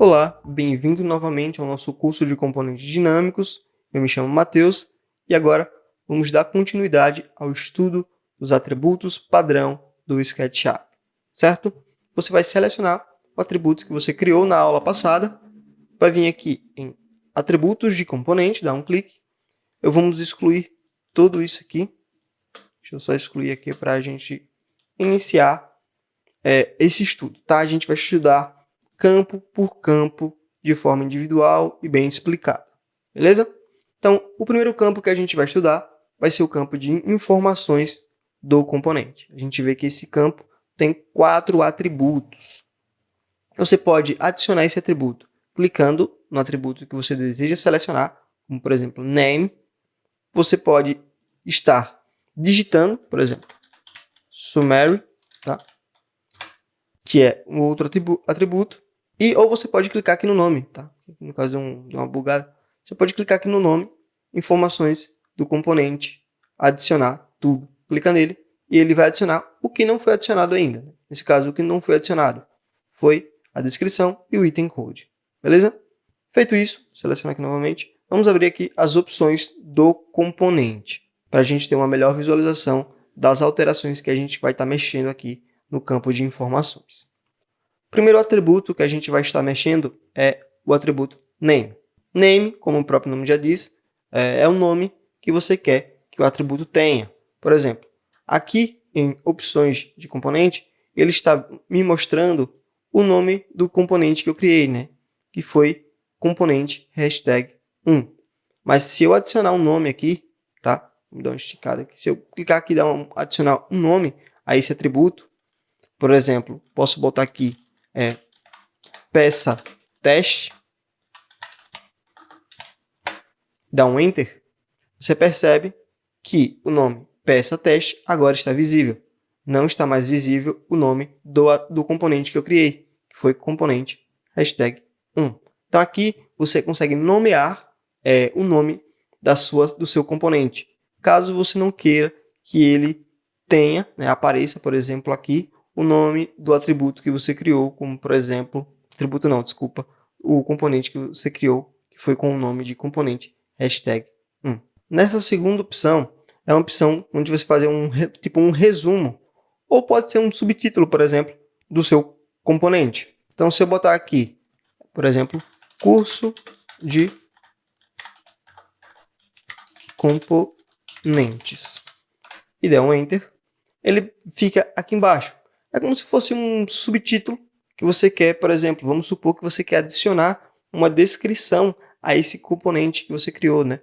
Olá, bem-vindo novamente ao nosso curso de componentes dinâmicos. Eu me chamo Matheus e agora vamos dar continuidade ao estudo dos atributos padrão do SketchUp, certo? Você vai selecionar o atributo que você criou na aula passada, vai vir aqui em atributos de componente, dá um clique. Vamos excluir tudo isso aqui. Deixa eu só excluir aqui para a gente iniciar esse estudo, tá? A gente vai estudar campo por campo, de forma individual e bem explicada, beleza? Então, o primeiro campo que a gente vai estudar vai ser o campo de informações do componente. A gente vê que esse campo tem 4 atributos. Você pode adicionar esse atributo clicando no atributo que você deseja selecionar, como por exemplo, name. Você pode estar digitando, por exemplo, summary, tá? Que é um outro atributo. Ou você pode clicar aqui no nome, tá? No caso de uma bugada, você pode clicar aqui no nome, informações do componente, adicionar tudo. Clica nele e ele vai adicionar o que não foi adicionado ainda. Nesse caso, o que não foi adicionado foi a descrição e o item code. Beleza? Feito isso, selecionar aqui novamente. Vamos abrir aqui as opções do componente, para a gente ter uma melhor visualização das alterações que a gente vai estar mexendo aqui no campo de informações. O primeiro atributo que a gente vai estar mexendo é o atributo name. Name, como o próprio nome já diz, é o nome que você quer que o atributo tenha. Por exemplo, aqui em opções de componente, ele está me mostrando o nome do componente que eu criei, né? Que foi componente #1. Mas se eu adicionar um nome aqui, tá? Vou dar uma esticada aqui. Se eu clicar aqui e adicionar um nome a esse atributo, por exemplo, posso botar aqui peça teste, dá um enter, você percebe que o nome peça teste agora está visível. Não está mais visível o nome do componente que eu criei, que foi componente #1. Então aqui você consegue nomear o nome do seu componente. Caso você não queira que ele tenha, apareça, por exemplo, aqui o nome do atributo que você criou, como por exemplo, o componente que você criou, que foi com o nome de componente #1. Nessa segunda opção, é uma opção onde você faz um resumo, ou pode ser um subtítulo, por exemplo, do seu componente. Então, se eu botar aqui, por exemplo, curso de componentes, e der um enter, ele fica aqui embaixo. É como se fosse um subtítulo que você quer, por exemplo, vamos supor que você quer adicionar uma descrição a esse componente que você criou, né?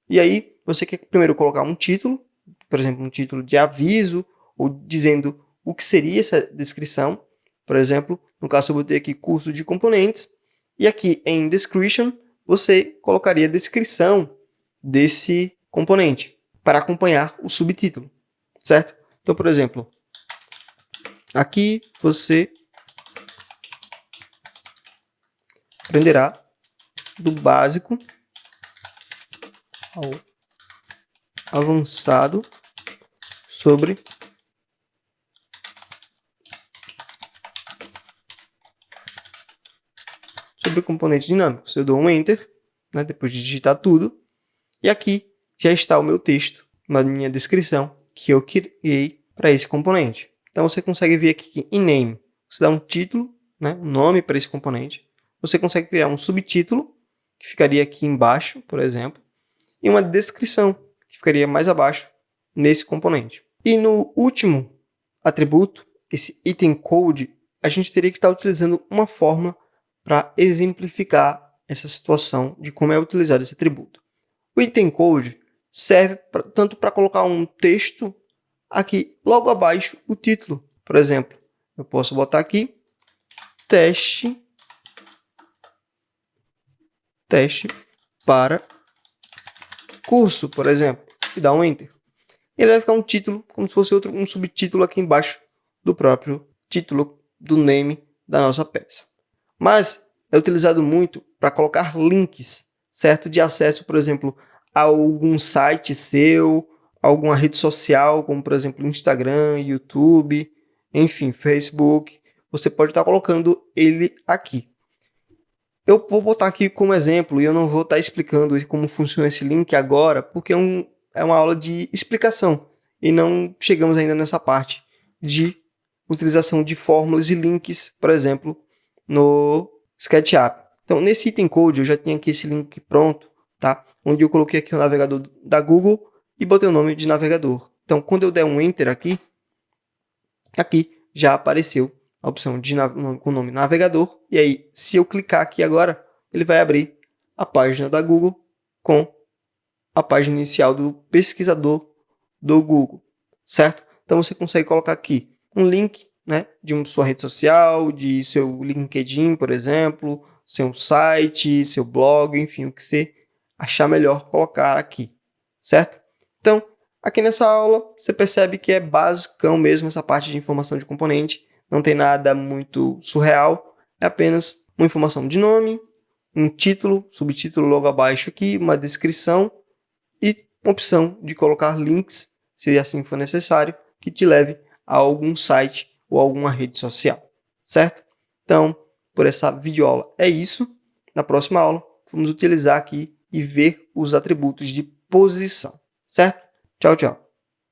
E aí, você quer primeiro colocar um título, por exemplo, um título de aviso, ou dizendo o que seria essa descrição. Por exemplo, no caso eu botei aqui curso de componentes, e aqui em description, você colocaria a descrição desse componente, para acompanhar o subtítulo, certo? Então, por exemplo, aqui você aprenderá do básico ao avançado sobre componentes dinâmicos. Eu dou um enter, né, depois de digitar tudo, e aqui já está o meu texto, uma minha descrição que eu criei para esse componente. Então você consegue ver aqui que em name você dá um título, né, um nome para esse componente. Você consegue criar um subtítulo, que ficaria aqui embaixo, por exemplo, e uma descrição, que ficaria mais abaixo nesse componente. E no último atributo, esse item code, a gente teria que estar utilizando uma fórmula para exemplificar essa situação de como é utilizado esse atributo. O item code serve tanto para colocar um texto aqui logo abaixo o título. Por exemplo, eu posso botar aqui teste para curso, por exemplo, e dar um enter. Ele vai ficar um título, como se fosse um subtítulo aqui embaixo do próprio título do name da nossa peça. Mas é utilizado muito para colocar links, certo? De acesso, por exemplo, a algum site seu, alguma rede social, como por exemplo Instagram, YouTube, enfim, Facebook. Você pode estar colocando ele aqui. Eu vou botar aqui como exemplo e eu não vou estar explicando como funciona esse link agora, porque é uma aula de explicação e não chegamos ainda nessa parte de utilização de fórmulas e links, por exemplo, no SketchUp. Então, nesse item code, eu já tenho aqui esse link pronto, tá? Onde eu coloquei aqui o navegador da Google e botei o nome de navegador. Então, quando eu der um Enter aqui já apareceu a opção de com o nome navegador. E aí, se eu clicar aqui agora, ele vai abrir a página da Google com a página inicial do pesquisador do Google, certo? Então, você consegue colocar aqui um link, né, de sua rede social, de seu LinkedIn, por exemplo, seu site, seu blog, enfim, o que você achar melhor colocar aqui, certo? Então, aqui nessa aula, você percebe que é basicão mesmo essa parte de informação de componente, não tem nada muito surreal, é apenas uma informação de nome, um título, subtítulo logo abaixo aqui, uma descrição e uma opção de colocar links, se assim for necessário, que te leve a algum site ou alguma rede social, certo? Então, por essa videoaula é isso. Na próxima aula, vamos utilizar aqui e ver os atributos de posição, certo? Tchau, tchau.